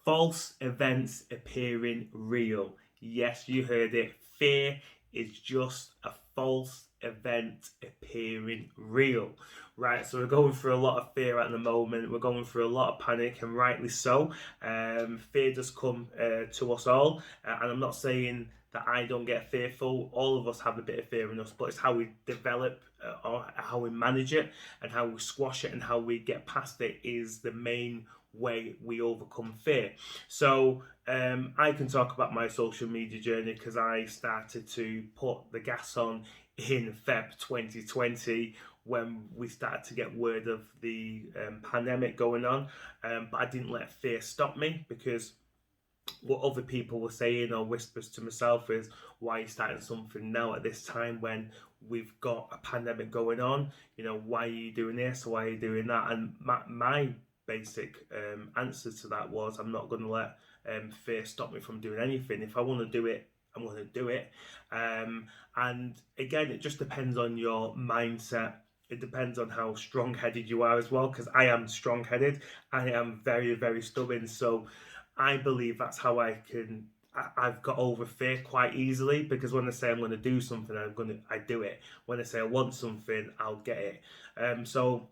false events appearing real. Yes, you heard it. Fear is just a false event appearing real. Right, so we're going through a lot of fear at the moment. We're going through a lot of panic, and rightly so. Fear does come to us all, and I'm not saying that I don't get fearful. All of us have a bit of fear in us, but it's how we develop or how we manage it and how we squash it and how we get past it is the main way we overcome fear. So I can talk about my social media journey because I started to put the gas on in Feb 2020 when we started to get word of the pandemic going on. But I didn't let fear stop me, because what other people were saying or whispers to myself is, why are you starting something now at this time when we've got a pandemic going on? You know, why are you doing this? Why are you doing that? And my basic answer to that was, I'm not going to let fear stop me from doing anything. If I want to do it, I'm going to do it. And again, it just depends on your mindset. It depends on how strong-headed you are as well, because I am strong-headed. I am very, very stubborn. So I believe that's how I've got over fear quite easily, because when I say I'm going to do something, I do it. When I say I want something, I'll get it. So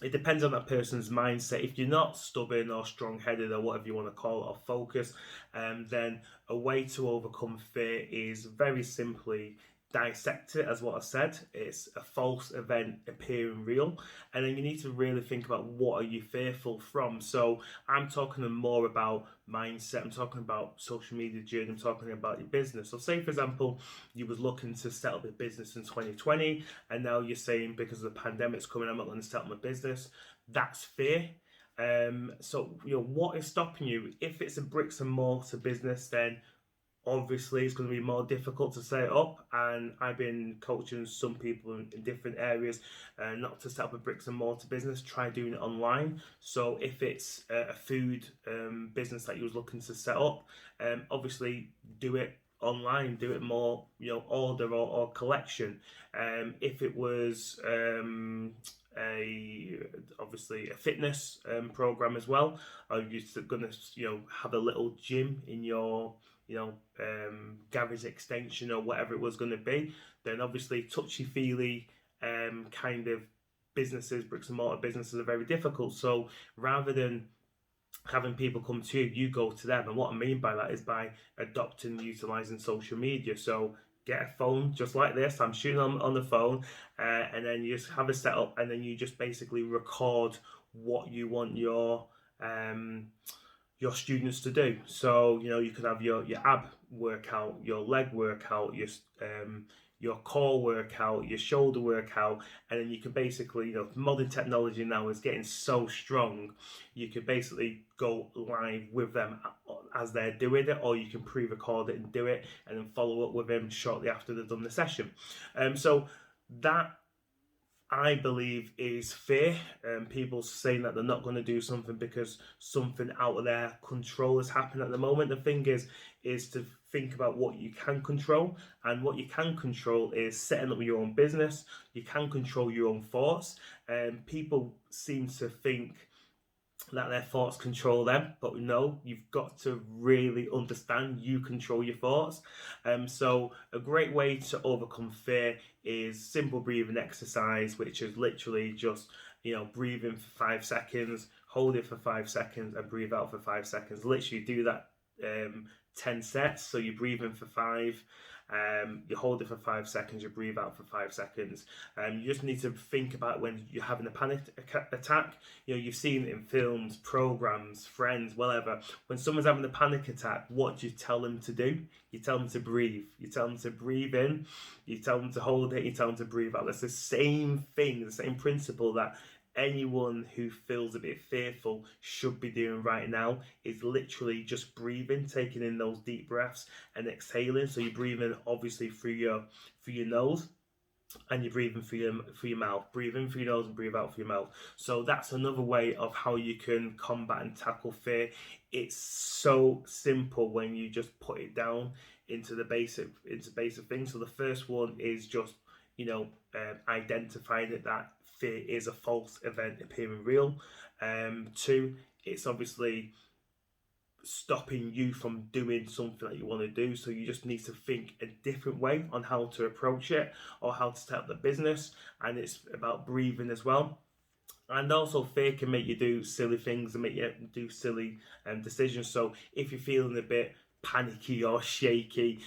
it depends on that person's mindset. If you're not stubborn or strong-headed or whatever you want to call it, or focused, then a way to overcome fear is very simply dissect it as what I said. It's a false event appearing real, and then you need to really think about, what are you fearful from? So I'm talking more about mindset, I'm talking about social media journey, I'm talking about your business. So say for example, you was looking to set up a business in 2020, and now you're saying, because the pandemic's coming, I'm not going to set up my business. That's fear. So what is stopping you? If it's a bricks and mortar business, then obviously it's going to be more difficult to set it up, and I've been coaching some people in different areas not to set up a bricks and mortar business, try doing it online. So if it's a food business that you was looking to set up, obviously do it online, do it more, order or collection. If it was obviously a fitness program as well, or you're going to have a little gym in your garage extension or whatever it was going to be, then obviously touchy-feely kind of businesses, bricks and mortar businesses, are very difficult. So rather than having people come to you, you go to them. And what I mean by that is by adopting and utilising social media. So get a phone just like this, I'm shooting on the phone, and then you just have a setup, and then you just basically record what you want your students to do. So you could have your ab workout, your leg workout, your core workout, your shoulder workout, and then you can basically, modern technology now is getting so strong, you could basically go live with them as they're doing it, or you can pre-record it and do it, and then follow up with them shortly after they've done the session. So that, I believe, is fear. People saying that they're not going to do something because something out of their control has happened at the moment. The thing is to think about what you can control, and what you can control is setting up your own business. You can control your own thoughts. People seem to think that their thoughts control them, but no, you've got to really understand you control your thoughts. So a great way to overcome fear is simple breathing exercise, which is literally just breathe in for 5 seconds, hold it for 5 seconds, and breathe out for 5 seconds. Literally do that 10 sets. So you breathe in for 5, you hold it for 5 seconds, you breathe out for 5 seconds. You just need to think about when you're having a panic attack. You've seen it in films, programs, friends, whatever. When someone's having a panic attack, what do you tell them to do? You tell them to breathe. You tell them to breathe in, you tell them to hold it, you tell them to breathe out. That's the same thing, the same principle that anyone who feels a bit fearful should be doing right now, is literally just breathing, taking in those deep breaths and exhaling. So you're breathing obviously through your nose, and you're breathing through your mouth. Breathe in through your nose and breathe out through your mouth. So that's another way of how you can combat and tackle fear. It's so simple when you just put it down into basic things. So the first one is just identifying that fear is a false event appearing real. 2, it's obviously stopping you from doing something that you want to do. So you just need to think a different way on how to approach it or how to set up the business. And it's about breathing as well. And also, fear can make you do silly things and make you do silly decisions. So if you're feeling a bit panicky or shaky,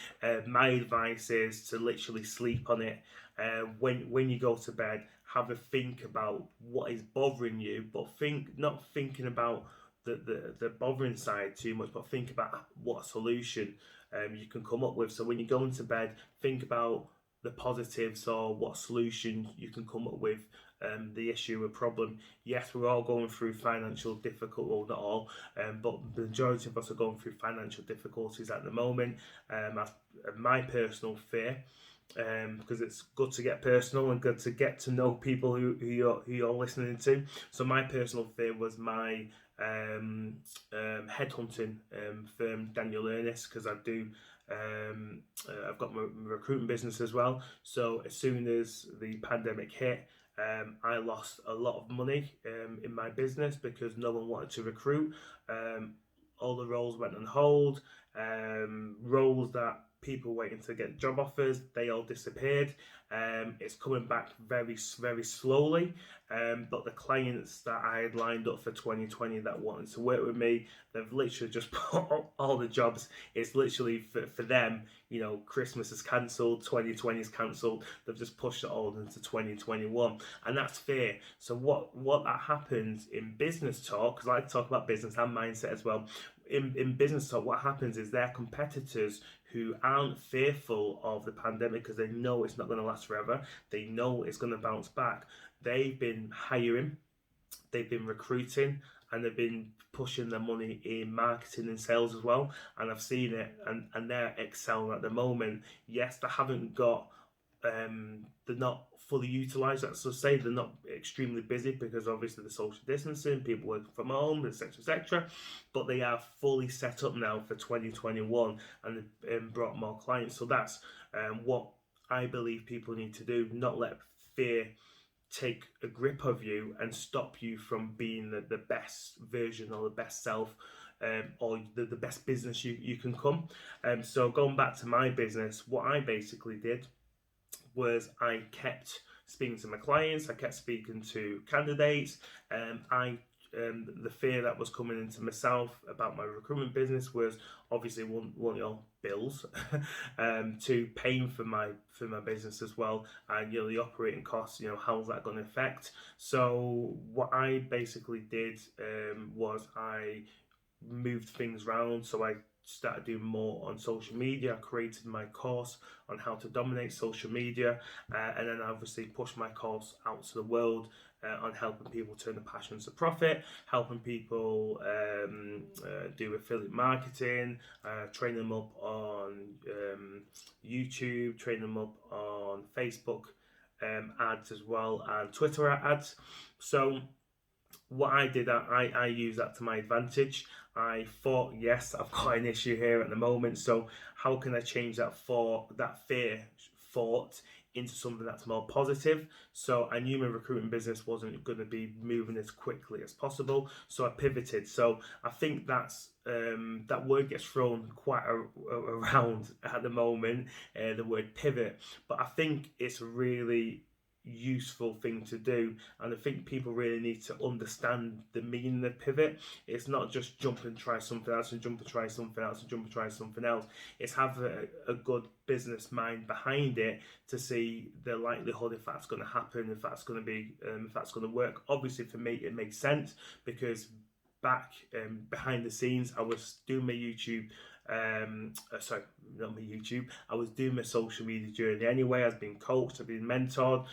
my advice is to literally sleep on it. When you go to bed, have a think about what is bothering you, but not thinking about the bothering side too much, but think about what solution you can come up with. So when you go into bed, think about the positives or what solution you can come up with. The issue or problem. Yes, we're all going through financial difficulty, well, not all, but the majority of us are going through financial difficulties at the moment. My personal fear, because it's good to get personal and good to get to know people who you're listening to. So my personal fear was my headhunting firm, Daniel Ernest, because I do. I've got my recruitment business as well. So as soon as the pandemic hit, I lost a lot of money in my business because no one wanted to recruit. All the roles went on hold. Roles that people waiting to get job offers, they all disappeared. It's coming back very, very slowly. But the clients that I had lined up for 2020 that wanted to work with me, they've literally just put all the jobs. It's literally for them, Christmas is cancelled, 2020 is cancelled. They've just pushed it all into 2021. And that's fair. So what that happens in business talk, because I like to talk about business and mindset as well. In business talk, what happens is their competitors who aren't fearful of the pandemic because they know it's not going to last forever, they know it's going to bounce back. They've been hiring, they've been recruiting, and they've been pushing their money in marketing and sales as well. And I've seen it, and they're excelling at the moment. Yes, they haven't got, they're not fully utilised. That's to say they're not extremely busy because obviously the social distancing, people working from home, etc., etc. But they are fully set up now for 2021 and brought more clients. So that's what I believe people need to do. Not let fear take a grip of you and stop you from being the best version or the best self. Or the best business you can come. So going back to my business, what I basically did was I kept speaking to my clients, I kept speaking to candidates, the fear that was coming into myself about my recruitment business was obviously one bills, to paying for my business as well, and the operating costs. How's that going to affect? So what I basically did was I moved things around. So I started doing more on social media. I created my course on how to dominate social media, and then I obviously pushed my course out to the world on helping people turn their passions to profit, helping people do affiliate marketing, train them up on YouTube, train them up on Facebook ads as well, and Twitter ads. So what I did, I used that to my advantage. I thought, yes, I've got an issue here at the moment, so how can I change that fear thought into something that's more positive? So I knew my recruiting business wasn't going to be moving as quickly as possible, so I pivoted. So I think that's that word gets thrown quite around at the moment, the word pivot, but I think it's really useful thing to do, and I think people really need to understand the meaning of pivot. It's not just jump and try something else and jump and try something else and jump and try something else. It's have a good business mind behind it to see the likelihood if that's going to happen, if that's going to be if that's going to work. Obviously for me it makes sense because back behind the scenes I was doing my YouTube sorry, not my YouTube. I was doing my social media journey anyway. I've been coached, I've been mentored.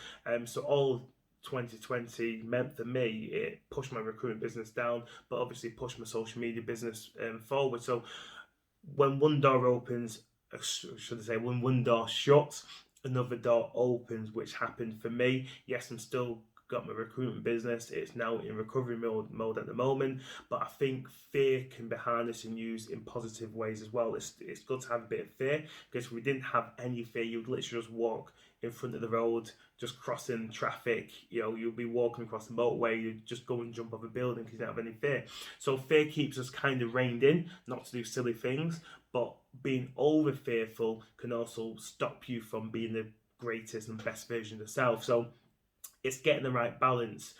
So all 2020 meant for me, it pushed my recruitment business down, but obviously pushed my social media business forward. So when one door opens, should I say, when one door shuts, another door opens, which happened for me. Yes, I'm still got my recruitment business. It's now in recovery mode at the moment, but I think fear can be harnessed and used in positive ways as well. It's good to have a bit of fear, because if we didn't have any fear, you'd literally just walk in front of the road, just crossing traffic. You'll be walking across the motorway, you just go and jump off a building because you don't have any fear. So fear keeps us kind of reined in, not to do silly things, but being over fearful can also stop you from being the greatest and best version of yourself. So it's getting the right balance.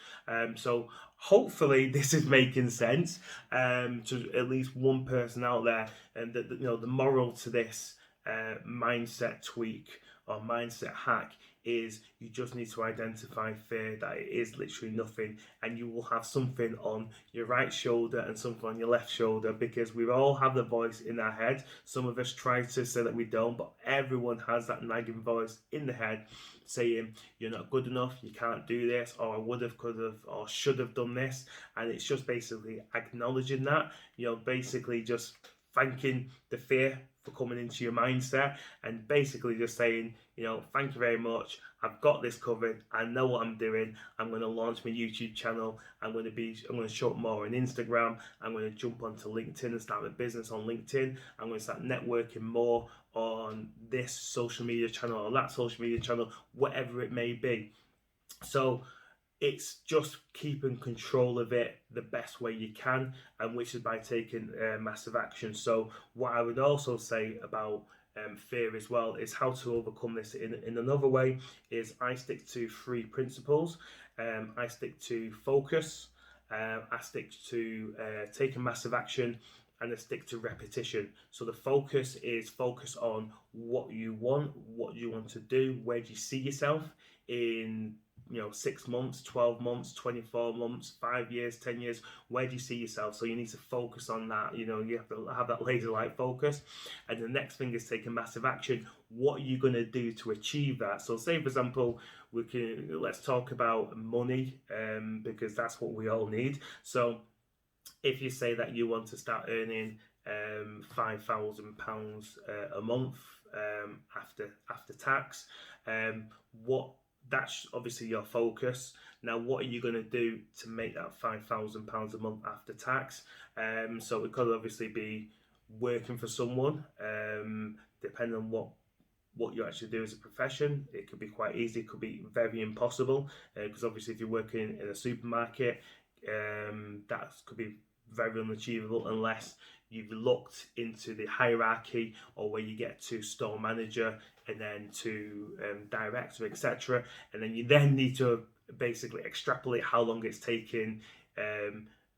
So hopefully this is making sense to at least one person out there, and that the moral to this mindset tweak or mindset hack is you just need to identify fear, that it is literally nothing, and you will have something on your right shoulder and something on your left shoulder, because we all have the voice in our head. Some of us try to say that we don't, but everyone has that nagging voice in the head saying you're not good enough, you can't do this, or I would have, could have, or should have done this. And it's just basically acknowledging that, basically just thanking the fear for coming into your mindset, and basically just saying, thank you very much, I've got this covered, I know what I'm doing, I'm going to launch my YouTube channel, I'm going to show up more on Instagram, I'm going to jump onto LinkedIn and start my business on LinkedIn, I'm going to start networking more on this social media channel or that social media channel, whatever it may be. So it's just keeping control of it the best way you can, and which is by taking massive action. So what I would also say about fear as well is how to overcome this in another way is I stick to 3 principles. I stick to focus, I stick to taking massive action, and I stick to repetition. So the focus is focus on what you want to do, where do you see yourself in 6 months, 12 months, 24 months, 5 years, 10 years, where do you see yourself? So you need to focus on that. You have to have that laser-like focus. And the next thing is taking massive action. What are you going to do to achieve that? So say, for example, let's talk about money, because that's what we all need. So if you say that you want to start earning £5,000 a month after tax, that's obviously your focus. Now, what are you going to do to make that £5,000 a month after tax? So it could obviously be working for someone, depending on what you actually do as a profession. It could be quite easy, it could be very impossible, because obviously if you're working in a supermarket, that could be very unachievable unless you've looked into the hierarchy, or where you get to store manager and then to director, etc. And then you then need to basically extrapolate how long it's taken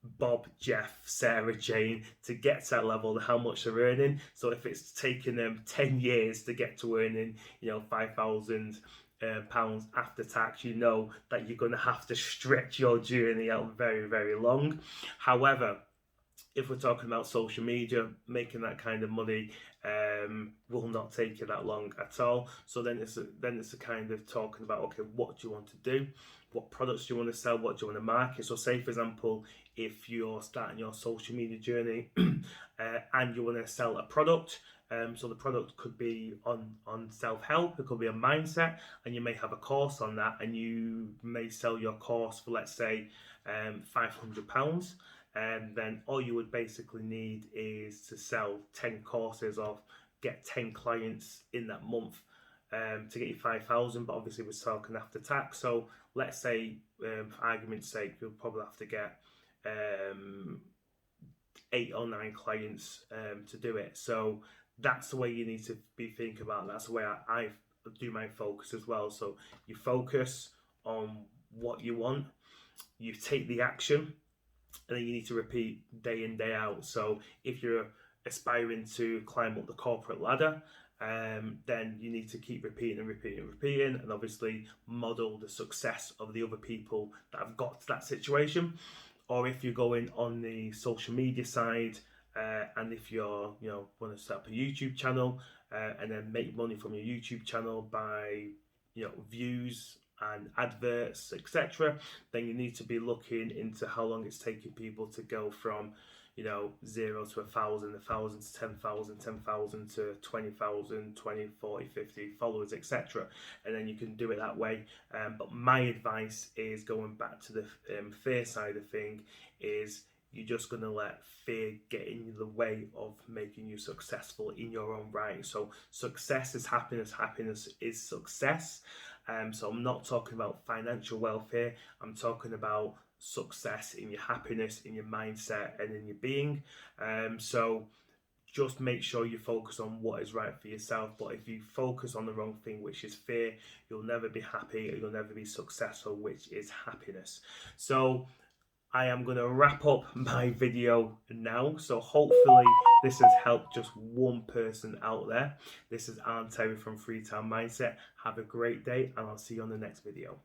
Bob, Jeff, Sarah, Jane to get to that level and how much they're earning. So if it's taken them 10 years to get to earning, £5,000 after tax, you know that you're going to have to stretch your journey out very, very long. However, if we're talking about social media, making that kind of money will not take you that long at all. So then it's a kind of talking about, okay, what do you want to do? What products do you want to sell? What do you want to market? So say, for example, if you're starting your social media journey and you want to sell a product, so the product could be on self-help, it could be a mindset, and you may have a course on that, and you may sell your course for, let's say, £500. And then all you would basically need is to sell 10 courses or get 10 clients in that month to get you 5,000. But obviously we're talking after tax. So let's say, for argument's sake, you'll probably have to get 8 or 9 clients to do it. So that's the way you need to be thinking about. That's the way I do my focus as well. So you focus on what you want, you take the action, and then you need to repeat day in, day out. So if you're aspiring to climb up the corporate ladder, then you need to keep repeating and obviously model the success of the other people that have got to that situation. Or if you're going on the social media side, and if you're want to set up a YouTube channel and then make money from your YouTube channel by views and adverts, etc., then you need to be looking into how long it's taking people to go from you know, 0 to 1,000, 1,000 to 10,000, 10,000 to 20,000, 20, 40, 50 followers, etc. And then you can do it that way. But my advice is, going back to the fear side of thing, is you're just going to let fear get in the way of making you successful in your own right. So success is happiness, happiness is success. So I'm not talking about financial wealth here. I'm talking about success in your happiness, in your mindset, and in your being. So just make sure you focus on what is right for yourself. But if you focus on the wrong thing, which is fear, you'll never be happy, or you'll never be successful, which is happiness. So I am going to wrap up my video now. So hopefully this has helped just one person out there. This is Terry from Freetown Mindset. Have a great day, and I'll see you on the next video.